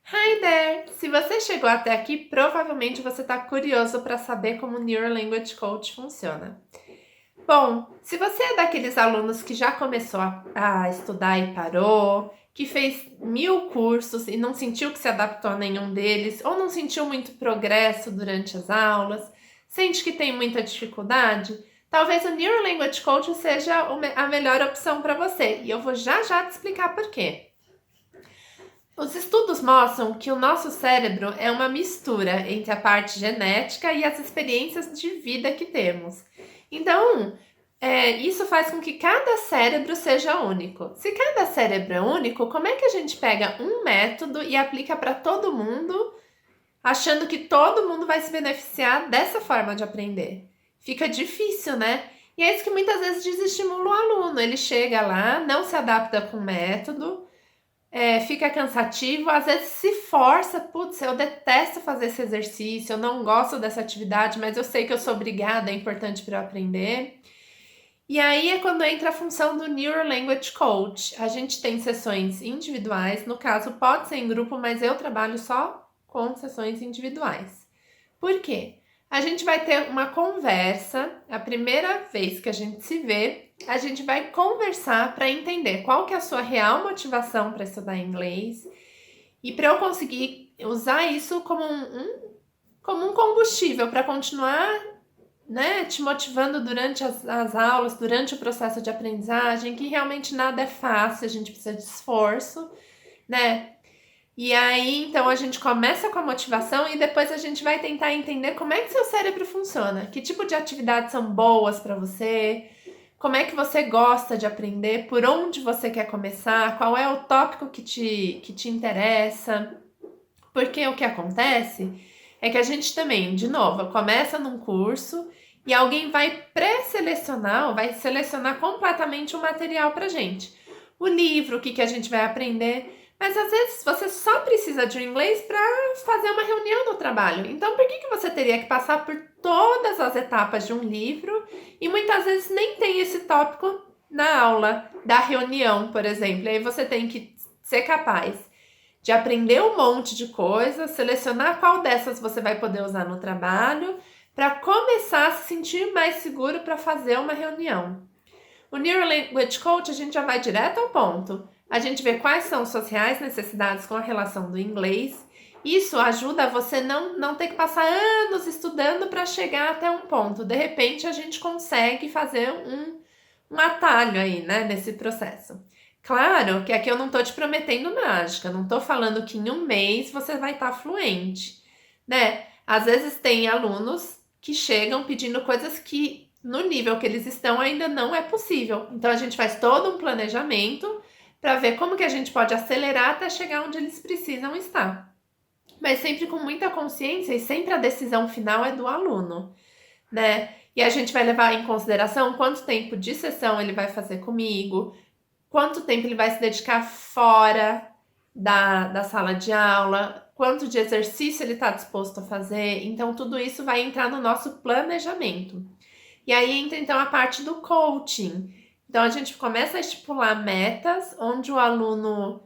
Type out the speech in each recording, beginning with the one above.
Hi there! Se você chegou até aqui, provavelmente você está curioso para saber como o Neuro Language Coach funciona. Bom, se você é daqueles alunos que já começou a estudar e parou, que fez 1000 cursos e não sentiu que se adaptou a nenhum deles, ou não sentiu muito progresso durante as aulas, sente que tem muita dificuldade, talvez o Neuro Language Coach seja a melhor opção para você. E eu vou já te explicar por quê. Os estudos mostram que o nosso cérebro é uma mistura entre a parte genética e as experiências de vida que temos. Então, isso faz com que cada cérebro seja único. Se cada cérebro é único, como é que a gente pega um método e aplica para todo mundo, achando que todo mundo vai se beneficiar dessa forma de aprender? Fica difícil, né? E é isso que muitas vezes desestimula o aluno. Ele chega lá, não se adapta com o método, fica cansativo, às vezes se força, putz, eu detesto fazer esse exercício, eu não gosto dessa atividade, mas eu sei que eu sou obrigada, é importante para eu aprender. E aí é quando entra a função do Neuro Language Coach. A gente tem sessões individuais, no caso pode ser em grupo, mas eu trabalho só com sessões individuais. Por quê? A gente vai ter uma conversa, a primeira vez que a gente se vê, a gente vai conversar para entender qual que é a sua real motivação para estudar inglês e para eu conseguir usar isso como um combustível para continuar, né, te motivando durante as aulas, durante o processo de aprendizagem, que realmente nada é fácil, a gente precisa de esforço, né? E aí, então, a gente começa com a motivação e depois a gente vai tentar entender como é que seu cérebro funciona, que tipo de atividades são boas para você, como é que você gosta de aprender, por onde você quer começar, qual é o tópico que te interessa. Porque o que acontece é que a gente também, de novo, começa num curso e alguém vai pré-selecionar, ou vai selecionar completamente o material pra gente. O livro, o que a gente vai aprender. Mas às vezes você só precisa de um inglês para fazer uma reunião no trabalho. Então por que você teria que passar por todas as etapas de um livro e muitas vezes nem tem esse tópico na aula da reunião, por exemplo? E aí você tem que ser capaz de aprender um monte de coisa, selecionar qual dessas você vai poder usar no trabalho, para começar a se sentir mais seguro para fazer uma reunião. O Neuro Language Coach, a gente já vai direto ao ponto. A gente vê quais são suas reais necessidades com a relação do inglês. Isso ajuda você não ter que passar anos estudando para chegar até um ponto. De repente, a gente consegue fazer um atalho aí, né, nesse processo. Claro que aqui eu não tô te prometendo mágica, não tô falando que em um mês você vai estar fluente, né? Às vezes tem alunos que chegam pedindo coisas que no nível que eles estão ainda não é possível. Então a gente faz todo um planejamento para ver como que a gente pode acelerar até chegar onde eles precisam estar. Mas sempre com muita consciência e sempre a decisão final é do aluno, né? E a gente vai levar em consideração quanto tempo de sessão ele vai fazer comigo, quanto tempo ele vai se dedicar fora da sala de aula, quanto de exercício ele está disposto a fazer. Então, tudo isso vai entrar no nosso planejamento. E aí entra então a parte do coaching. Então, a gente começa a estipular metas, onde o aluno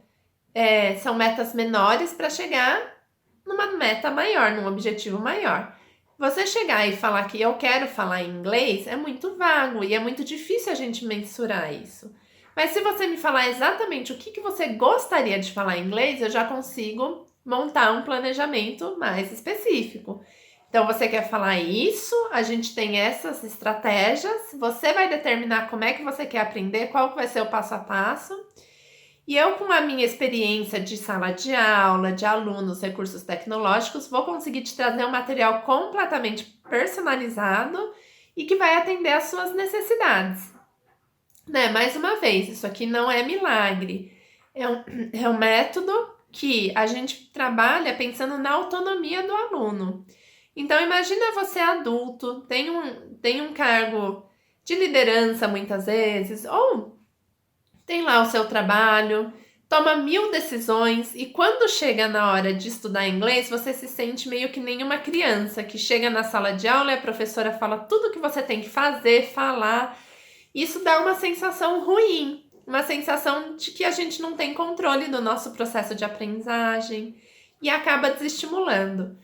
são metas menores para chegar numa meta maior, num objetivo maior. Você chegar e falar que eu quero falar inglês é muito vago e é muito difícil a gente mensurar isso. Mas se você me falar exatamente o que você gostaria de falar em inglês, eu já consigo montar um planejamento mais específico. Então, você quer falar isso, a gente tem essas estratégias, você vai determinar como é que você quer aprender, qual vai ser o passo a passo. E eu, com a minha experiência de sala de aula, de alunos, recursos tecnológicos, vou conseguir te trazer um material completamente personalizado e que vai atender às suas necessidades. Né? Mais uma vez, isso aqui não é milagre. É um método que a gente trabalha pensando na autonomia do aluno. Então, imagina você adulto, tem um cargo de liderança muitas vezes, ou tem lá o seu trabalho, toma 1000 decisões e quando chega na hora de estudar inglês, você se sente meio que nem uma criança que chega na sala de aula e a professora fala tudo que você tem que fazer, falar. Isso dá uma sensação ruim, uma sensação de que a gente não tem controle do nosso processo de aprendizagem. e acaba desestimulando.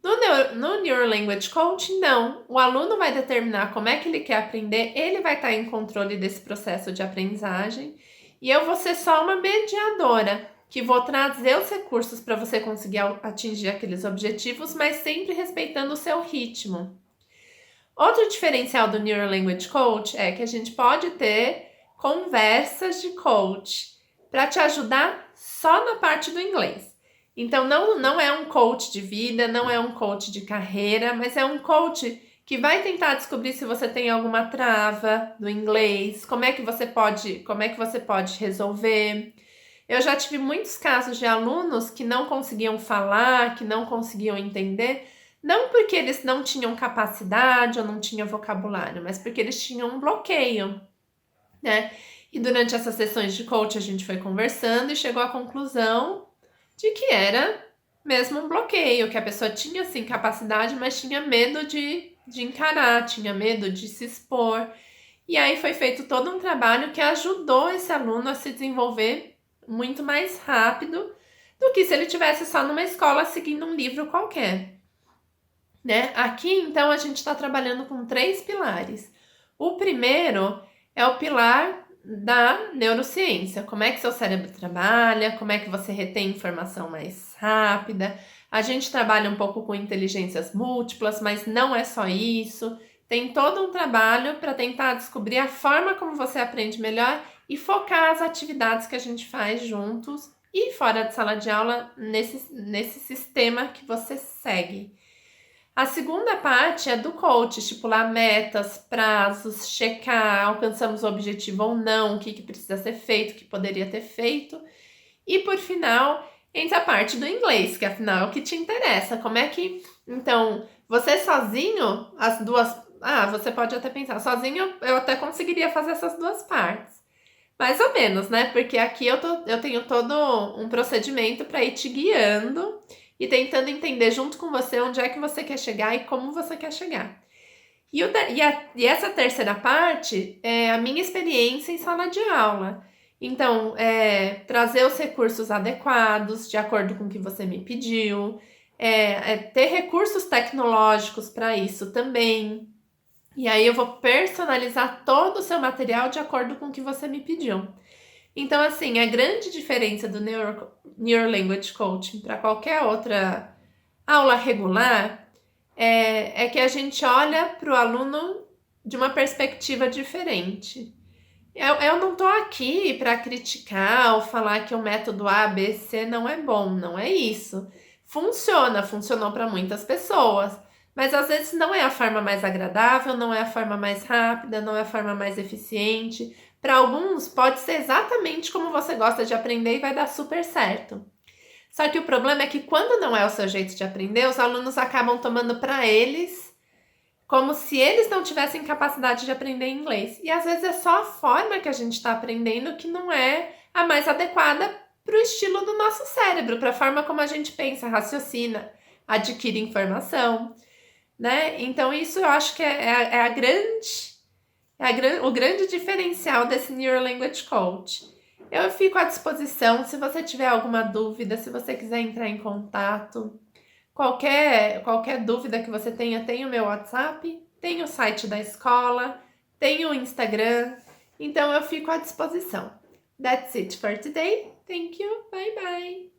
No Neuro Language Coaching, não. O aluno vai determinar como é que ele quer aprender, ele vai estar em controle desse processo de aprendizagem e eu vou ser só uma mediadora, que vou trazer os recursos para você conseguir atingir aqueles objetivos, mas sempre respeitando o seu ritmo. Outro diferencial do Neuro Language Coach é que a gente pode ter conversas de coach para te ajudar só na parte do inglês. Então, não é um coach de vida, não é um coach de carreira, mas é um coach que vai tentar descobrir se você tem alguma trava do inglês, como é que você pode resolver. Eu já tive muitos casos de alunos que não conseguiam falar, que não conseguiam entender, não porque eles não tinham capacidade ou não tinham vocabulário, mas porque eles tinham um bloqueio, né? E durante essas sessões de coach a gente foi conversando e chegou à conclusão de que era mesmo um bloqueio, que a pessoa tinha sim capacidade, mas tinha medo de encarar, tinha medo de se expor. E aí foi feito todo um trabalho que ajudou esse aluno a se desenvolver muito mais rápido do que se ele tivesse só numa escola seguindo um livro qualquer. Né? Aqui, então, a gente está trabalhando com 3 pilares. O primeiro é o pilar da neurociência. Como é que seu cérebro trabalha, como é que você retém informação mais rápida. A gente trabalha um pouco com inteligências múltiplas, mas não é só isso. Tem todo um trabalho para tentar descobrir a forma como você aprende melhor e focar as atividades que a gente faz juntos e fora de sala de aula nesse sistema que você segue. A segunda parte é do coach, estipular metas, prazos, checar, alcançamos o objetivo ou não, o que precisa ser feito, o que poderia ter feito. E por final, entra a parte do inglês, que afinal é o que te interessa. Como é que, então, você sozinho, as duas... você pode até pensar, sozinho eu até conseguiria fazer essas 2 partes. Mais ou menos, né? Porque aqui eu tenho todo um procedimento para ir te guiando e tentando entender junto com você onde é que você quer chegar e como você quer chegar. E essa terceira parte é a minha experiência em sala de aula. Então, trazer os recursos adequados, de acordo com o que você me pediu, ter recursos tecnológicos para isso também. E aí eu vou personalizar todo o seu material de acordo com o que você me pediu. Então, assim, a grande diferença do Neuro Language Coaching para qualquer outra aula regular é que a gente olha para o aluno de uma perspectiva diferente. Eu não estou aqui para criticar ou falar que o método A, B, C não é bom, não é isso. Funcionou para muitas pessoas, mas às vezes não é a forma mais agradável, não é a forma mais rápida, não é a forma mais eficiente. Para alguns, pode ser exatamente como você gosta de aprender e vai dar super certo. Só que o problema é que quando não é o seu jeito de aprender, os alunos acabam tomando para eles como se eles não tivessem capacidade de aprender inglês. E às vezes é só a forma que a gente está aprendendo que não é a mais adequada para o estilo do nosso cérebro, para a forma como a gente pensa, raciocina, adquire informação, né? Então isso eu acho que o grande diferencial desse Neuro Language Coach. Eu fico à disposição se você tiver alguma dúvida, se você quiser entrar em contato. Qualquer dúvida que você tenha, tem o meu WhatsApp, tem o site da escola, tem o Instagram, então eu fico à disposição. That's it for today. Thank you. Bye bye.